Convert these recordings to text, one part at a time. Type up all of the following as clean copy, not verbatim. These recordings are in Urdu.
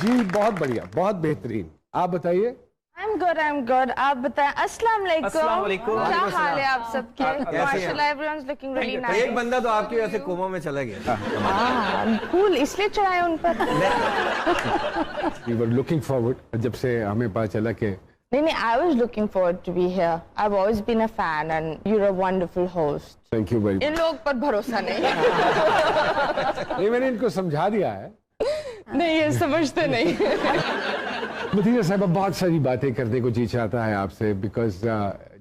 جی بہت بڑھیا, بہت بہترین. آپ بتائیے. I'm good. آپ بتائیں. السلام علیکم. کیا حال ہے آپ سب کے؟ ماشاءاللہ everyone's looking really nice. ایک بندہ تو آپ کی وجہ سے کوما میں چلا گیا. پھول اس لیے چڑھائے ان پر. We were looking forward. جب سے ہمیں پتا چلا کہ نہیں, I was looking forward to be here. I've always been a fan and you're a wonderful host. Thank you very much. ان لوگ پر بھروسہ نہیں. نہیں, میں نے ان کو سمجھا دیا ہے. نہیں, یہ سمجھتے نہیں. مدینہ صاحبہ بہت ساری باتیں کرنے کو جی چاہتا ہے آپ سے, بیکاز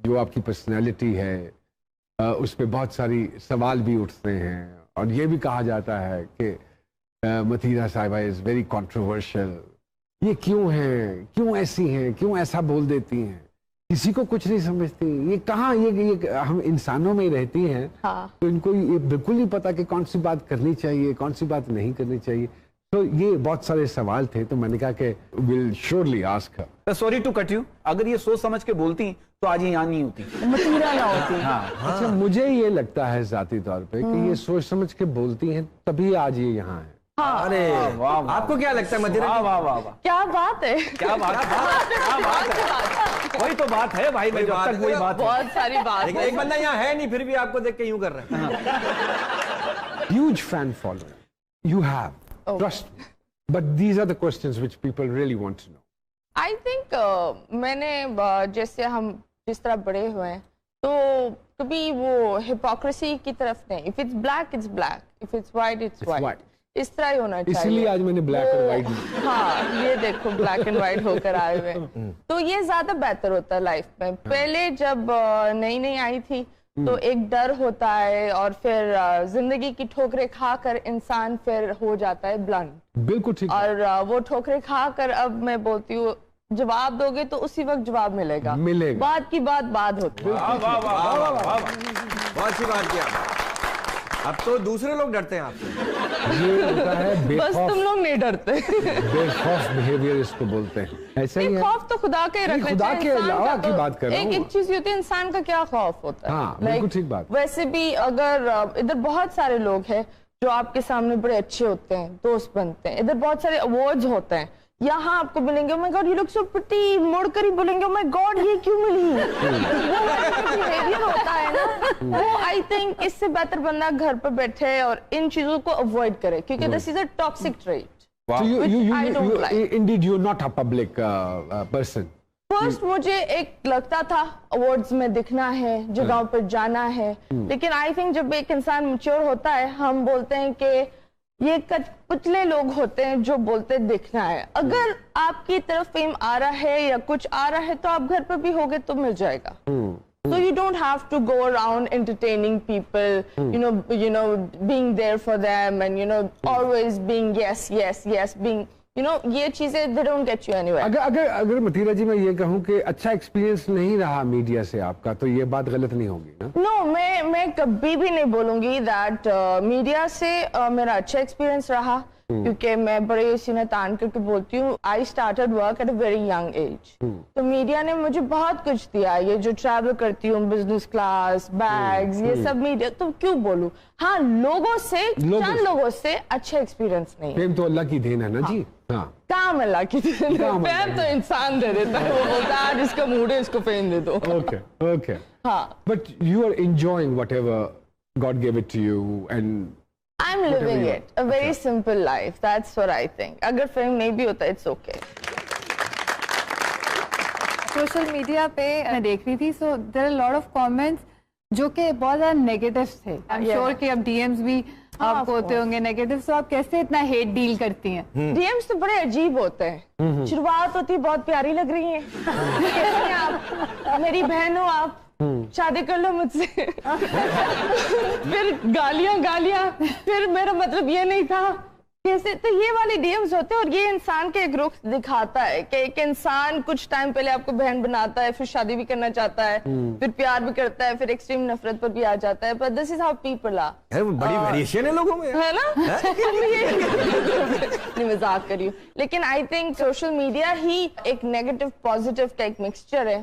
جو آپ کی پرسنالٹی ہے اس پہ بہت ساری سوال بھی اٹھتے ہیں, اور یہ بھی کہا جاتا ہے کہ مدینہ صاحبہ از ویری کنٹروورشل. یہ کیوں ہیں, کیوں ایسی ہیں, کیوں ایسا بول دیتی ہیں, کسی کو کچھ نہیں سمجھتی. یہ کہاں, یہ ہم انسانوں میں رہتی ہیں تو ان کو یہ بالکل نہیں پتا کہ کون سی بات کرنی چاہیے, کون سی بات نہیں کرنی چاہیے. تو یہ بہت سارے سوال تھے, تو میں نے کہا کہ we'll surely ask her. Sorry to cut you. اگر یہ سوچ سمجھ کے بولتی تو آج یہاں نہیں ہوتی, مطیرہ نہ ہوتی. اچھا, مجھے یہ لگتا ہے ذاتی طور پہ کہ یہ سوچ سمجھ کے بولتی ہیں تبھی آج یہ یہاں ہے. ارے آپ کو کیا لگتا ہے مدینہ؟ واہ واہ واہ, کیا بات ہے, کیا بات ہے, وہی تو بات ہے بھائی. وہی بات ہے, بہت ساری بات. ایک بندہ یہاں ہے نہیں, پھر بھی آپ کو دیکھ کے یوں کر رہے ہیں. Huge fan following you have. Trust me. But these are the questions which people really want to know. I think میں نے جیسے ہم جس طرح بڑے ہوئے ہیں تو کبھی وہ ہپوکریسی کی طرف نہیں. If it's black, it's black. If it's white, it's white. اس طرح ہی ہونا چاہیے. اسی لیے آج میں نے بلیک اور وائٹ. ہاں, یہ دیکھو بلیک اینڈ وائٹ ہو کر آئے ہوئے, تو یہ زیادہ بہتر ہوتا ہے لائف میں. پہلے جب نئی نئی آئی تھی تو ایک ڈر ہوتا ہے, اور پھر زندگی کی ٹھوکریں کھا کر انسان پھر ہو جاتا ہے بلنٹ. بالکل ٹھیک. اور وہ ٹھوکریں کھا کر اب میں بولتی ہوں جواب دو گے تو اسی وقت جواب ملے گا. بات کی بات بات ہوتی ہے. بہت اچھی بات کیا. اب تو دوسرے لوگ ڈرتے ہیں آپ سے. یہ ہوتا ہے بس تم لوگ نہیں ڈرتے. بے خوف بیہیویئر اس کو بولتے ہیں. ایسا ہی ہے. خوف تو خدا کے رکھنا چاہیے. خدا کے علاوہ کی بات کر رہا ہوں. ایک چیز یہ ہوتی ہے انسان کا کیا خوف ہوتا ہے. ہاں بالکل ٹھیک بات. ویسے بھی اگر ادھر بہت سارے لوگ ہیں جو آپ کے سامنے بڑے اچھے ہوتے ہیں, دوست بنتے ہیں. ادھر بہت سارے ایوارڈز ہوتے ہیں, یہاں آپ کو ملیں گے oh my God you look so pretty, مڑ کر ہی بولیں گے oh my God یہ کیوں ملی. وہ بیہیویئر ہوتا ہے نا, وہ I think اس سے بہتر بندہ گھر پر بیٹھے اور ان چیزوں کو اوائڈ کرے, کیونکہ this is a toxic trait. Indeed you're not a public person. First مجھے ایک لگتا تھا ایوارڈز میں دکھنا ہے, جگہوں پر جانا ہے, لیکن آئی تھنک جب ایک انسان میچور ہوتا ہے ہم بولتے ہیں کہ یہ پتلے لوگ ہوتے ہیں جو بولتے دکھنا ہے. اگر آپ کی طرف فیم آ رہا ہے یا کچھ آ رہا ہے تو آپ گھر پہ بھی ہوگے تو مل جائے گا. So you don't have to go around entertaining people, you know, being there for them and always being yes, being یہ چیزیں they don't get you anywhere. اگر مطیرہ جی میں یہ کہوں کہ اچھا ایکسپیرینس نہیں رہا میڈیا سے آپ کا, تو یہ بات غلط نہیں ہوگی نا؟ نو, میں کبھی بھی نہیں بولوں گی دیٹ میڈیا سے میرا اچھا ایکسپیرینس رہا, کیونکہ میں بڑے سینہ تان کر کے بولتی ہوں I started work at a very young age. تو میڈیا نے مجھے بہت کچھ دیا. یہ جو ٹریول کرتی ہوں بزنس کلاس, بیگز, یہ سب میڈیا, تو کیوں بولوں. ہاں لوگوں سے, چند لوگوں سے اچھا ایکسپیرینس نہیں. فیم تو اللہ کی دین ہے نا جی. کام اللہ کی دین ہے, فیم تو انسان دے دیتا ہے. وہ بولتا ہے جس کا موڈ ہے اس کو فیم دے دو. Okay. ہاں, but you are enjoying whatever God gave it to you and I'm living it, a very simple life. That's what I think. اگر فیم نہیں بھی ہوتا it's okay. سوشل میڈیا پہ میں دیکھ رہی تھی, so there are a lot of comments جو کہ بہت زیادہ نیگیٹیوز تھے. I'm sure کہ اب ڈی ایمز بھی آپ کو ہوتے ہوں گے نیگیٹیو, تو آپ کیسے اتنا ہیٹ ڈیل کرتی ہیں؟ ڈی ایمز تو بڑے عجیب ہوتے ہیں. شروعات ہوتی بہت پیاری لگ رہی ہیں, کیسے ہیں آپ, میری بہن ہو آپ, شادی کر لو مجھ سے. پھر گالیاں, پھر میرا مطلب یہ نہیں تھا, کیسے. تو یہ والی ڈی ایمز ہوتے ہیں, اور یہ انسان کے ایک رخ دکھاتا ہے کہ ایک انسان کچھ ٹائم پہلے آپ کو بہن بناتا ہے, پھر شادی بھی کرنا چاہتا ہے, پھر پیار بھی کرتا ہے, پھر ایکسٹریم نفرت پر بھی آ جاتا ہے. But this is how people are. بڑی ویریشن ہے لوگوں میں, ہے نا. نہیں مذاق کری ہوں, لیکن آئی تھنک سوشل میڈیا ہی ایک نیگیٹو پازیٹیو کا ایک مکسچر ہے.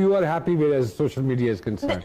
you are happy whereas social media is concerned.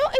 No,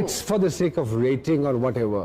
it's for the sake of rating or whatever.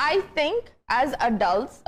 I think as adults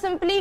simply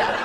yeah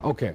Okay.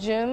gym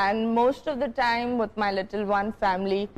and most of the time with my little one family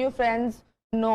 new friends no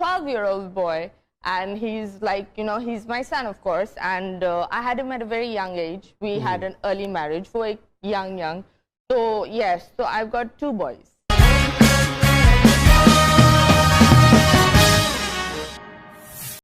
12-year-old boy and he's like you know he's my son of course and I had him at a very young age we had an early marriage for young so yes so I've got 2 boys